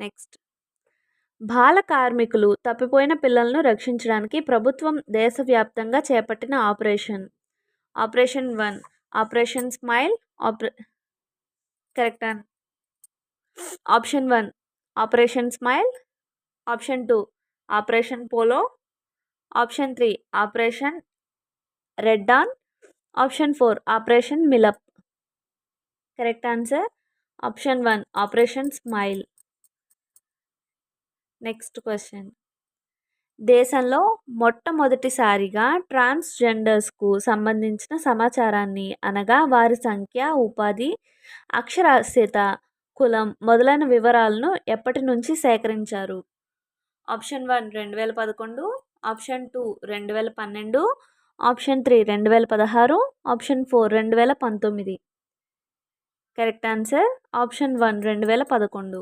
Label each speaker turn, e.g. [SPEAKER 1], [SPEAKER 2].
[SPEAKER 1] Next, బాల కార్మికులు తప్పిపోయిన పిల్లలను రక్షించడానికి ప్రభుత్వం దేశవ్యాప్తంగా చేపట్టిన operation. Operation 1 operation smile. Correct. Option 1 operation smile. Option 2 operation polo. Option 3 operation red dawn. Option 4 operation Milap. Correct answer option 1 operation smile. Next question, దేశంలో మొట్టమొదటిసారిగా ట్రాన్స్జెండర్స్కు సంబంధించిన సమాచారాన్ని అనగా వారి సంఖ్య, ఉపాధి, అక్షరాస్యత, కులం మొదలైన వివరాలను ఎప్పటి నుంచి సేకరించారు? Option 1 2011. Option 2 2012. Option 3 2016. Option 4 2019. Correct answer option 1 2011.